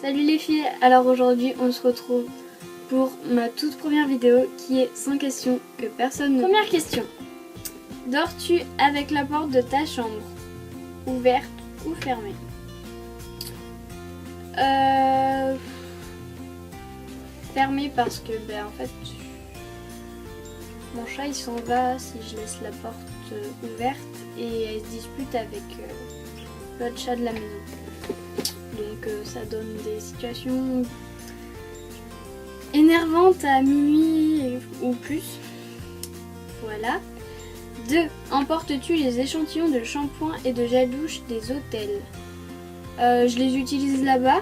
Salut les filles, alors aujourd'hui on se retrouve pour ma toute première vidéo qui est 100 questions que personne ne... Première question. Dors-tu avec la porte de ta chambre ouverte ou fermée? Fermée parce que en fait mon chat il s'en va si je laisse la porte ouverte et elle se dispute avec l'autre chat de la maison. Donc ça donne des situations énervantes à minuit ou plus. Voilà. 2. Emportes-tu les échantillons de shampoing et de gel douche des hôtels? Je les utilise là-bas.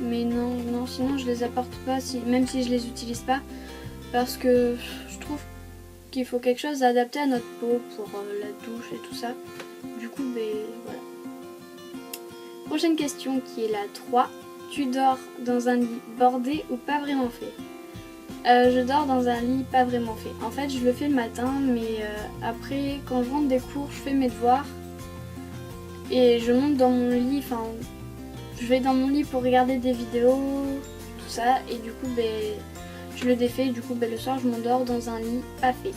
Mais non, sinon je les apporte pas, même si je les utilise pas. Parce que je trouve qu'il faut quelque chose adapté à notre peau pour la douche et tout ça. Du coup, voilà. Prochaine question qui est la 3. Tu dors dans un lit bordé ou pas vraiment fait? Je dors dans un lit pas vraiment fait. En fait, je le fais le matin, mais après, quand je rentre des cours, je fais mes devoirs. Et je monte dans mon lit, je vais dans mon lit pour regarder des vidéos, tout ça. Et du coup, je le défais. Du coup, le soir, je m'endors dans un lit pas fait.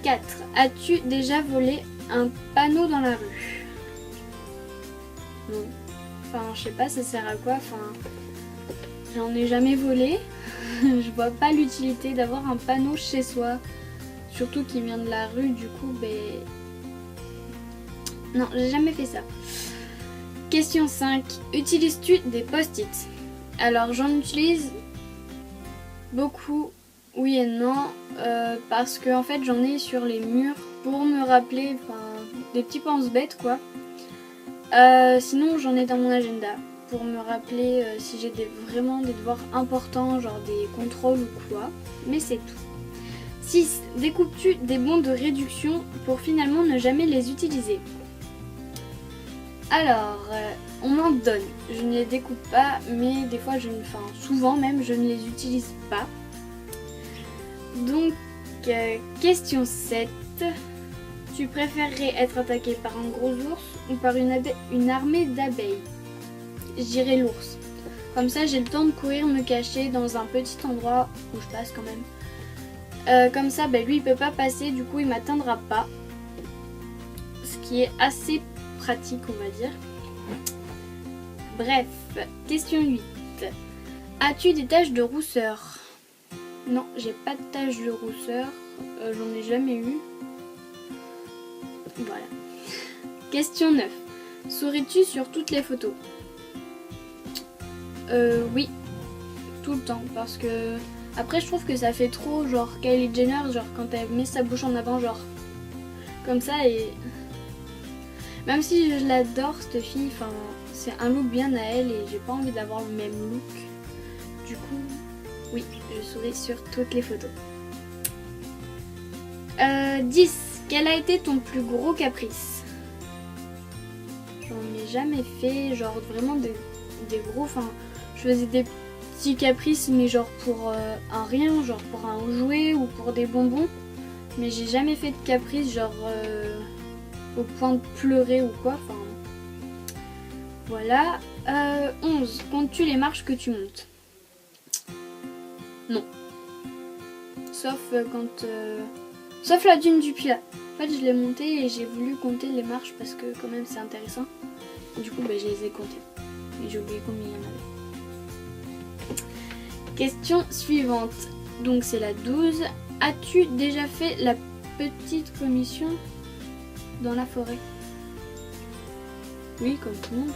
4. As-tu déjà volé un panneau dans la rue? Non. Je sais pas, ça sert à quoi? J'en ai jamais volé. Je vois pas l'utilité d'avoir un panneau chez soi. Surtout qu'il vient de la rue, du coup, non, j'ai jamais fait ça. Question 5. Utilises-tu des post-it? Alors, j'en utilise beaucoup, oui et non, parce que en fait, j'en ai sur les murs pour me rappeler, des petits pense-bêtes, quoi. Sinon, j'en ai dans mon agenda pour me rappeler si j'ai vraiment des devoirs importants, genre des contrôles ou quoi. Mais c'est tout. 6. Découpes-tu des bons de réduction pour finalement ne jamais les utiliser? Alors, on m'en donne. Je ne les découpe pas, mais des fois, souvent même, je ne les utilise pas. Donc, question 7. Tu préférerais être attaqué par un gros ours ou par une armée d'abeilles? Je dirais l'ours. Comme ça, j'ai le temps de courir, me cacher dans un petit endroit où je passe quand même. Comme ça, lui, il peut pas passer, du coup, il m'atteindra pas. Ce qui est assez pratique, on va dire. Bref, question 8. As-tu des taches de rousseur? Non, j'ai pas de taches de rousseur. J'en ai jamais eu. Voilà. Question 9. Souris-tu sur toutes les photos? Oui, tout le temps, parce que après je trouve que ça fait trop genre Kylie Jenner, genre quand elle met sa bouche en avant, genre comme ça, et même si je l'adore cette fille, c'est un look bien à elle et j'ai pas envie d'avoir le même look. Du coup, oui, je souris sur toutes les photos. 10. Quel a été ton plus gros caprice? J'en ai jamais fait, genre vraiment des gros, je faisais des petits caprices, mais genre pour un rien, genre pour un jouet ou pour des bonbons. Mais j'ai jamais fait de caprice, genre au point de pleurer ou quoi, voilà. 11. Comptes-tu les marches que tu montes? Non. Sauf sauf la dune du Pilat. En fait, je l'ai montée et j'ai voulu compter les marches parce que quand même c'est intéressant. Du coup, je les ai comptées. Et j'ai oublié combien il y en avait. Question suivante. Donc c'est la 12. As-tu déjà fait la petite commission dans la forêt? Oui, comme tout le monde,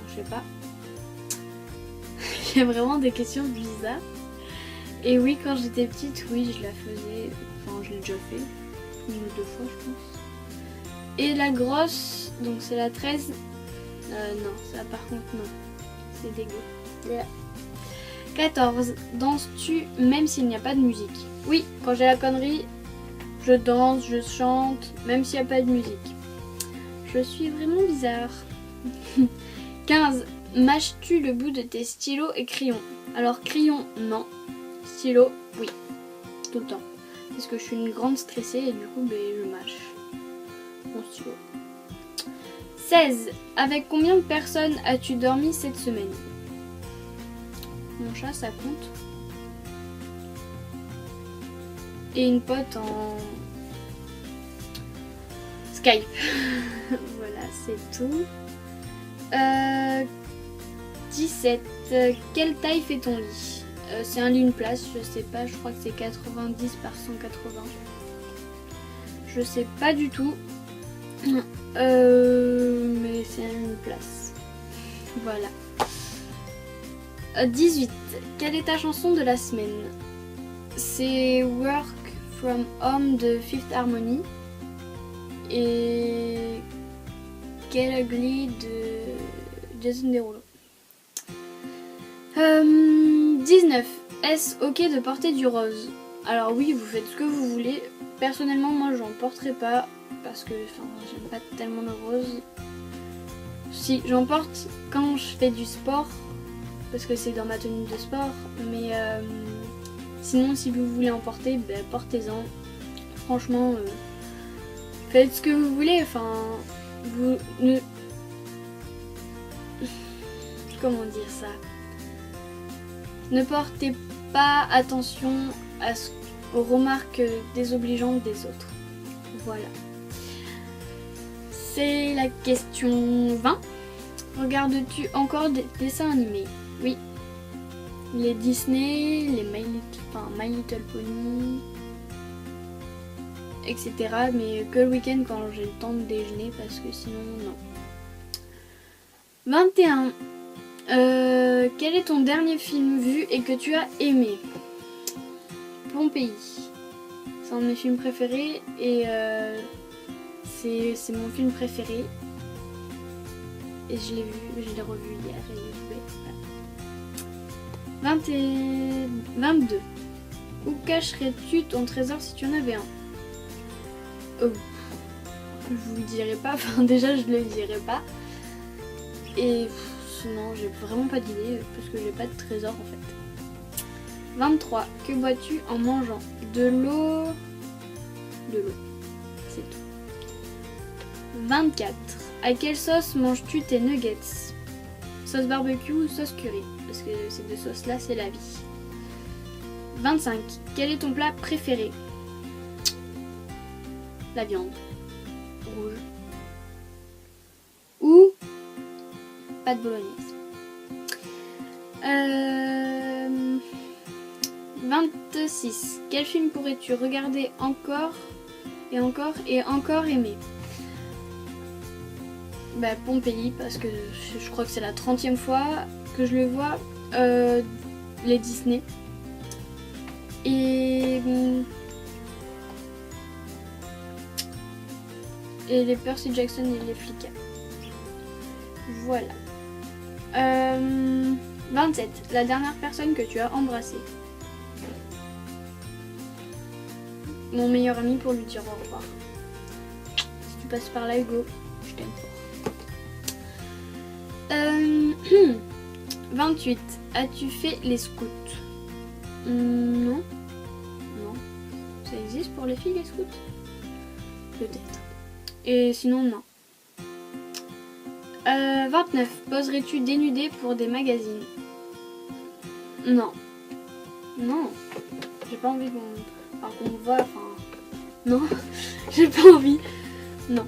je sais pas. Il y a vraiment des questions bizarres. Et oui, quand j'étais petite, oui, je la faisais. Je l'ai déjà fait. 1 ou 2 fois, je pense. Et la grosse, donc c'est la 13. Non, ça par contre, non. C'est dégueu. Yeah. 14. Danses-tu même s'il n'y a pas de musique? Oui, quand j'ai la connerie, je danse, je chante, même s'il n'y a pas de musique. Je suis vraiment bizarre. 15. Mâches-tu le bout de tes stylos et crayons? Alors crayon, non. Stylo, oui. Tout le temps. parce que je suis une grande stressée et du coup ben, je mâche mon stylo. 16. Avec combien de personnes as-tu dormi cette semaine? Mon chat, ça compte. Et une pote en Skype. Voilà, c'est tout. 17. Quelle taille fait ton lit? C'est un lit une place, je sais pas, je crois que c'est 90 par 180. Je sais pas du tout. Mais c'est une place. Voilà. 18. Quelle est ta chanson de la semaine? C'est Work From Home de Fifth Harmony et Get Ugly de Jason Derulo. 19. Est-ce ok de porter du rose? Alors oui, vous faites ce que vous voulez. Personnellement, moi j'en porterai pas parce que j'aime pas tellement le rose. Si, j'en porte quand je fais du sport parce que c'est dans ma tenue de sport, mais sinon si vous voulez en porter, ben, portez-en. Franchement, faites ce que vous voulez, enfin, vous ne... Comment dire ça? Ne portez pas attention aux remarques désobligeantes des autres. Voilà. C'est la question 20. Regardes-tu encore des dessins animés? Oui. Les Disney, les My Little Pony, etc. Mais que le week-end quand j'ai le temps de déjeuner parce que sinon, non. 21. Quel est ton dernier film vu et que tu as aimé? Pompéi. C'est un de mes films préférés et c'est mon film préféré. Et je l'ai revu hier et voilà. 22. Où cacherais-tu ton trésor si tu en avais un? Je vous le dirai pas, enfin déjà je le dirai pas. Et sinon j'ai vraiment pas d'idée parce que j'ai pas de trésor en fait. 23. Que bois-tu en mangeant? De l'eau. De l'eau. C'est tout. 24. À quelle sauce manges-tu tes nuggets? Sauce barbecue ou sauce curry? Parce que ces deux sauces là c'est la vie. 25. Quel est ton plat préféré? La viande. Rouge. Ou pâte bolognaise. 26. Quel film pourrais-tu regarder encore et encore et encore aimer? Bah, Pompéi, parce que je crois que c'est la 30e fois que je le vois. Les Disney. Et les Percy Jackson et les flics. Voilà. 27. La dernière personne que tu as embrassée. Mon meilleur ami pour lui dire au revoir. Si tu passes par là, Hugo, je t'aime fort. 28. As-tu fait les scouts? Non. Non. Ça existe pour les filles, les scouts? Peut-être. Et sinon, non. 29. Poserais-tu dénudé pour des magazines? Non. Non. J'ai pas envie qu'on me voit, enfin... Non. J'ai pas envie. Non.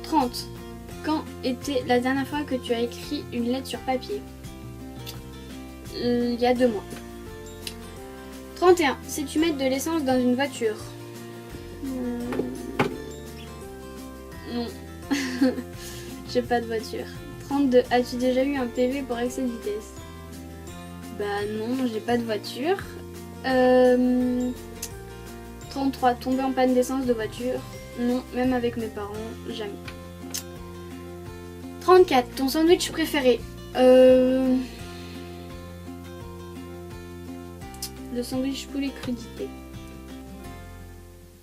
30. Quand était la dernière fois que tu as écrit une lettre sur papier? Il y a 2 mois. 31. Sais-tu mettre de l'essence dans une voiture? Non. J'ai pas de voiture. 32. As-tu déjà eu un PV pour excès de vitesse? Bah non, j'ai pas de voiture. 33. Tomber en panne d'essence de voiture? Non, même avec mes parents, jamais. 34. Ton sandwich préféré? Le sandwich poulet crudité.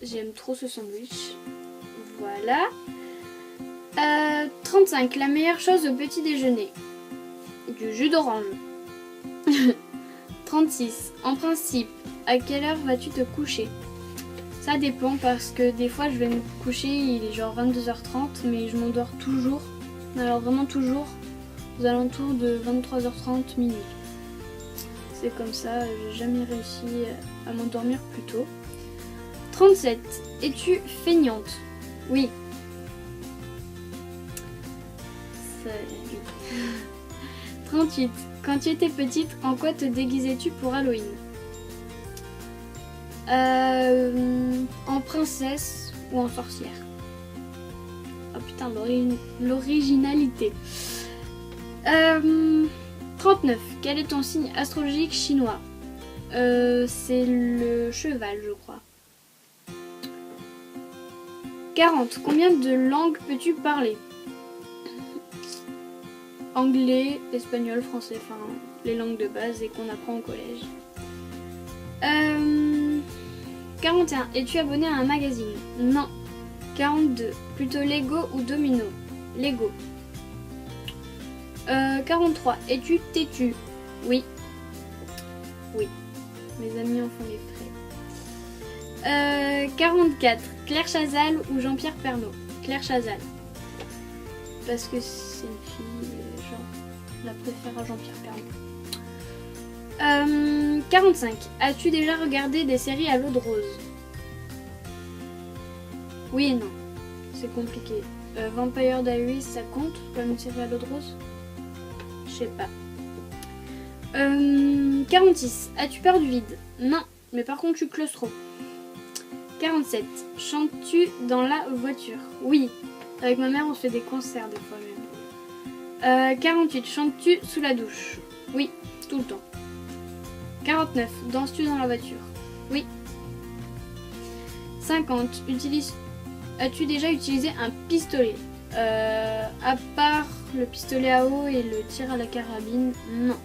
J'aime trop ce sandwich. Voilà. 35. La meilleure chose au petit déjeuner? Du jus d'orange. 36. En principe, À quelle heure vas-tu te coucher? Ça dépend parce que des fois je vais me coucher, il est genre 22h30, mais je m'endors toujours, alors vraiment toujours, aux alentours de 23h30 minuit. C'est comme ça, j'ai jamais réussi à m'endormir plus tôt. 37. Es-tu feignante? Oui. Ça, oui. 38. Quand tu étais petite, en quoi te déguisais-tu pour Halloween? En princesse ou en sorcière. Oh putain, l'originalité. 39. Quel est ton signe astrologique chinois? C'est le cheval, je crois. 40. Combien de langues peux-tu parler? Anglais, espagnol, français, enfin les langues de base et qu'on apprend au collège. 41. Es-tu abonné à un magazine? Non. 42. Plutôt Lego ou Domino? Lego. 43. Es-tu têtu? Oui. Oui. Mes amis en font les frais. 44. Claire Chazal ou Jean-Pierre Pernaut? Claire Chazal. Parce que c'est une fille, genre, je la préfère à Jean-Pierre Pernaut. 45. As-tu déjà regardé des séries à l'eau de rose? Oui et non. C'est compliqué. Vampire Diaries, ça compte comme une série à l'eau de rose? Je sais pas. 46. As-tu peur du vide? Non, mais par contre je suis claustro. 47. Chantes-tu dans la voiture? Oui. Avec ma mère on se fait des concerts des fois même. 48. Chantes-tu sous la douche? Oui, tout le temps. 49. Danses-tu dans la voiture? Oui. 50. As-tu déjà utilisé un pistolet? À part le pistolet à eau et le tir à la carabine, non.